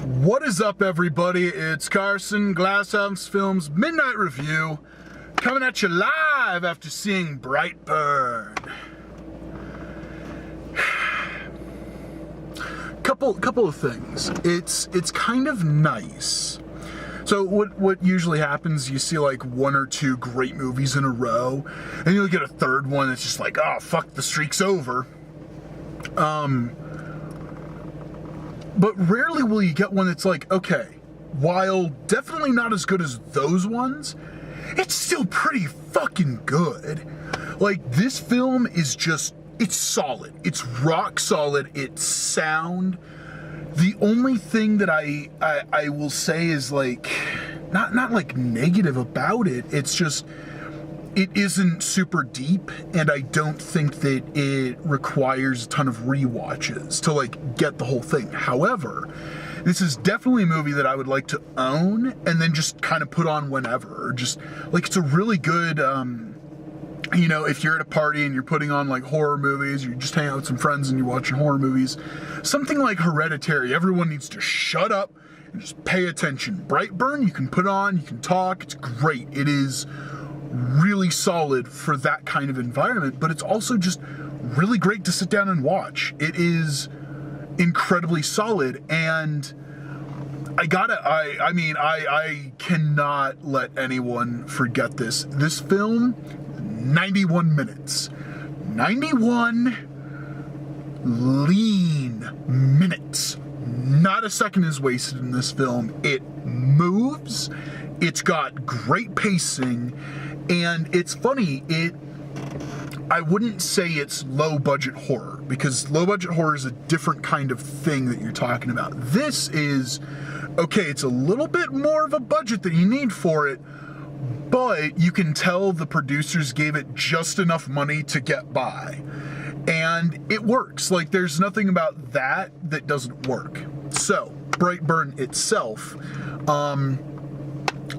What is up, everybody? It's Carson, Glasshouse Films Midnight Review, coming at you live after seeing Brightburn. Couple of things. It's kind of nice. So what usually happens, you see like one or two great movies in a row, and you'll get a third one that's just like, oh fuck, the streak's over. But rarely will you get one that's like, okay, while definitely not as good as those ones, it's still pretty fucking good. Like, this film is just, it's solid. It's rock solid. It's sound. The only thing that I will say is like, not like negative about it. It's just, it isn't super deep, and I don't think that it requires a ton of rewatches to like get the whole thing. However, this is definitely a movie that I would like to own and then just kind of put on whenever. Or just like, it's a really good, you know, if you're at a party and you're putting on like horror movies, you're just hanging out with some friends and you're watching horror movies, something like Hereditary, everyone needs to shut up and just pay attention. Brightburn, you can put on, you can talk, it's great. It is really solid for that kind of environment, but it's also just really great to sit down and watch. It is incredibly solid, and I cannot let anyone forget this. This film, 91 minutes. 91 lean minutes. Not a second is wasted in this film. It moves, it's got great pacing, and it's funny, I wouldn't say it's low budget horror, because low budget horror is a different kind of thing that you're talking about. This is, okay, it's a little bit more of a budget than you need for it, but you can tell the producers gave it just enough money to get by. And it works. Like, there's nothing about that that doesn't work. So, Brightburn itself,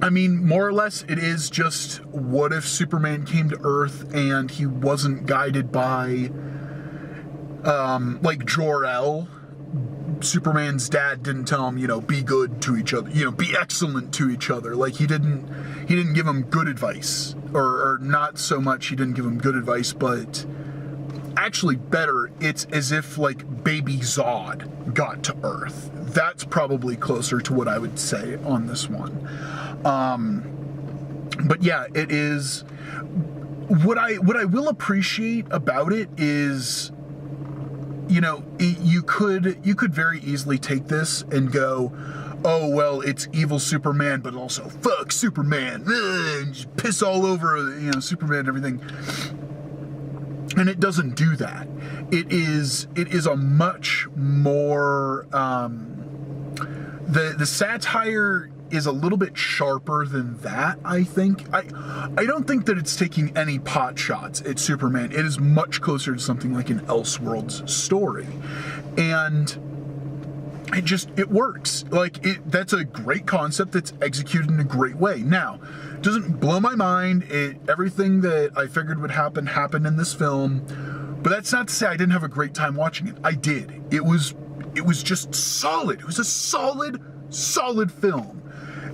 I mean, more or less, it is just, what if Superman came to Earth and he wasn't guided by, like Jor-El? Superman's dad didn't tell him, you know, be good to each other, you know, be excellent to each other. Like, he didn't give him good advice, or not so much he didn't give him good advice, but actually better, it's as if like baby Zod got to Earth. That's probably closer to what I would say on this one. But yeah, it is, what I will appreciate about it is, you know, you could very easily take this and go, oh, well, it's evil Superman, but also fuck Superman, and just piss all over, you know, Superman and everything. And it doesn't do that. It is a much more, the satire is a little bit sharper than that, I think. I don't think that it's taking any pot shots at Superman. It is much closer to something like an Elseworlds story. And it works. Like, that's a great concept that's executed in a great way. Now, it doesn't blow my mind. Everything that I figured would happened in this film. But that's not to say I didn't have a great time watching it. I did. It was just solid. It was a solid film.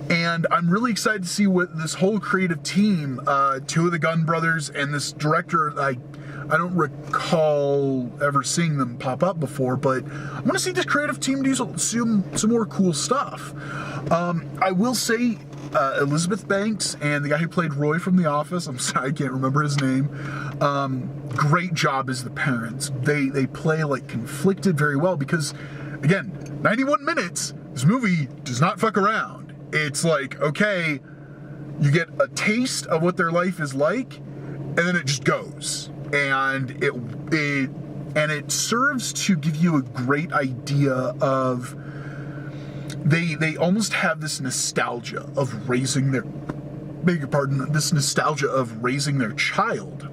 And I'm really excited to see what this whole creative team, two of the Gunn brothers and this director, I don't recall ever seeing them pop up before, but I want to see this creative team do some more cool stuff. I will say, Elizabeth Banks and the guy who played Roy from The Office, I'm sorry, I can't remember his name, great job as the parents. They play like conflicted very well, because, again, 91 minutes, this movie does not fuck around. It's like, okay, you get a taste of what their life is like, and then it just goes. And it serves to give you a great idea of, they almost have this nostalgia of raising their, this nostalgia of raising their child.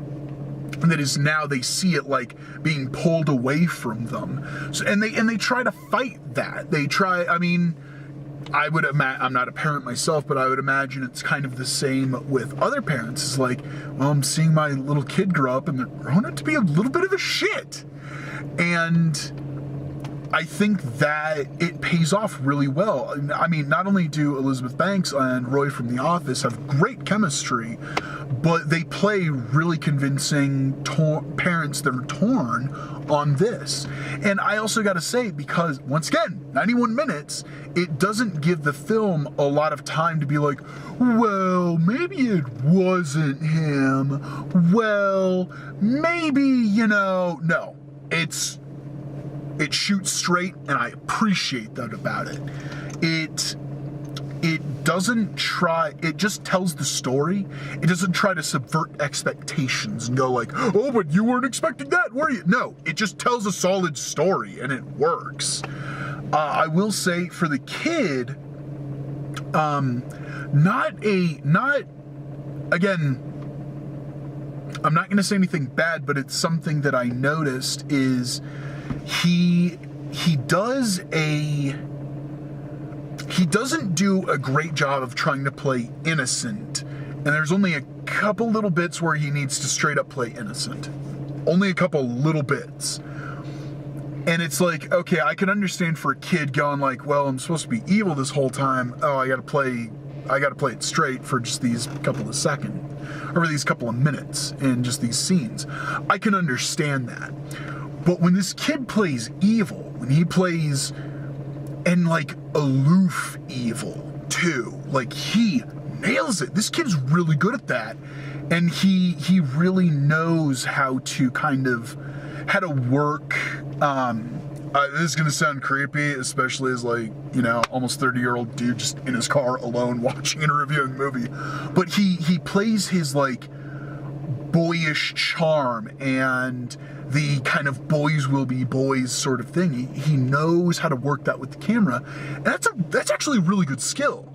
And that is, now they see it like being pulled away from them. So, and they try to fight that. They try, I mean, I'm not a parent myself, but I would imagine it's kind of the same with other parents. It's like, well, I'm seeing my little kid grow up and they're growing up to be a little bit of a shit. And I think that it pays off really well. I mean, not only do Elizabeth Banks and Roy from The Office have great chemistry, but they play really convincing parents that are torn on this. And I also got to say, because once again, 91 minutes, it doesn't give the film a lot of time to be like, well, maybe it wasn't him. Well, maybe, no. It shoots straight, and I appreciate that about it. It doesn't try, it just tells the story. It doesn't try to subvert expectations and go like, oh, but you weren't expecting that, were you? No, it just tells a solid story, and it works. I will say for the kid, again, I'm not going to say anything bad, but it's something that I noticed is he doesn't do a great job of trying to play innocent. And there's only a couple little bits where he needs to straight up play innocent. Only a couple little bits. And it's like, okay, I can understand for a kid going like, well, I'm supposed to be evil this whole time. Oh, I gotta play it straight for just these couple of seconds, or these couple of minutes in just these scenes. I can understand that. But when this kid plays evil, when he plays, and like aloof evil too, like he nails it. This kid's really good at that. And he really knows how to work. This is going to sound creepy, especially as like, almost 30-year-old dude just in his car alone watching and reviewing a movie. But he plays his like boyish charm and the kind of boys will be boys sort of thing. He knows how to work that with the camera. And that's actually a really good skill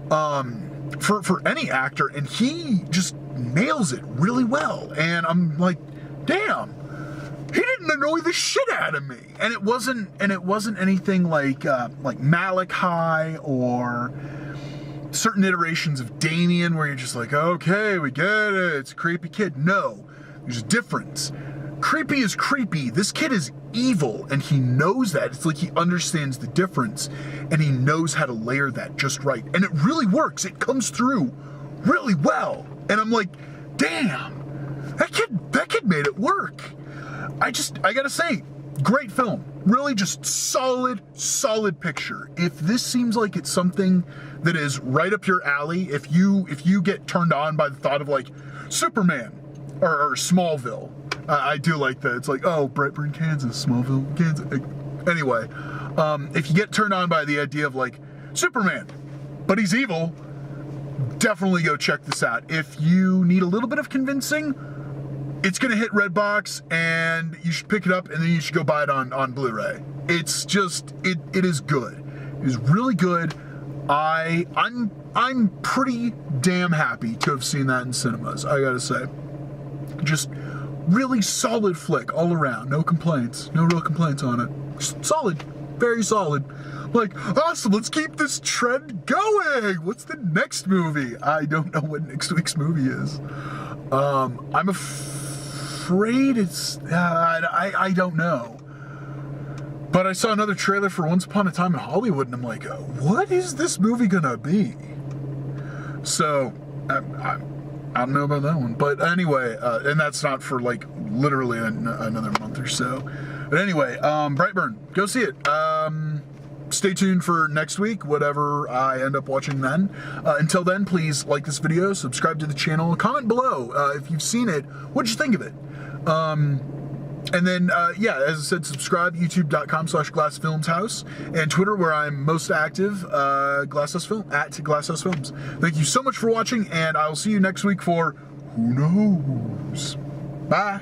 for any actor. And he just nails it really well. And I'm like, damn. He didn't annoy the shit out of me, and it wasn't anything like Malachi or certain iterations of Damien where you're just like, okay, we get it, it's a creepy kid. No, there's a difference. Creepy is creepy. This kid is evil, and he knows that. It's like he understands the difference, and he knows how to layer that just right, and it really works. It comes through really well, and I'm like, damn, that kid made it work. I gotta say, great film. Really just solid picture. If this seems like it's something that is right up your alley, if you get turned on by the thought of like Superman or Smallville, I do like that. It's like, oh, Brightburn, Kansas, Smallville, Kansas. Anyway, if you get turned on by the idea of like Superman, but he's evil, definitely go check this out. If you need a little bit of convincing, it's going to hit Redbox, and you should pick it up, and then you should go buy it on Blu-ray. It's just, it is good. It is really good. I'm pretty damn happy to have seen that in cinemas, I gotta say. Just really solid flick all around. No complaints. No real complaints on it. Just solid. Very solid. Like, awesome, let's keep this trend going. What's the next movie? I don't know what next week's movie is. I'm afraid it's, I don't know. But I saw another trailer for Once Upon a Time in Hollywood, and I'm like, what is this movie gonna be? So, I don't know about that one. But anyway, and that's not for like literally another month or so. But anyway, Brightburn, go see it. Stay tuned for next week, whatever I end up watching then. Until then, please like this video, subscribe to the channel, comment below if you've seen it. What'd you think of it? And then, yeah, as I said, subscribe, youtube.com/glassfilmshouse, and Twitter, where I'm most active, @GlassHouseFilms. Thank you so much for watching, and I'll see you next week for Who Knows? Bye.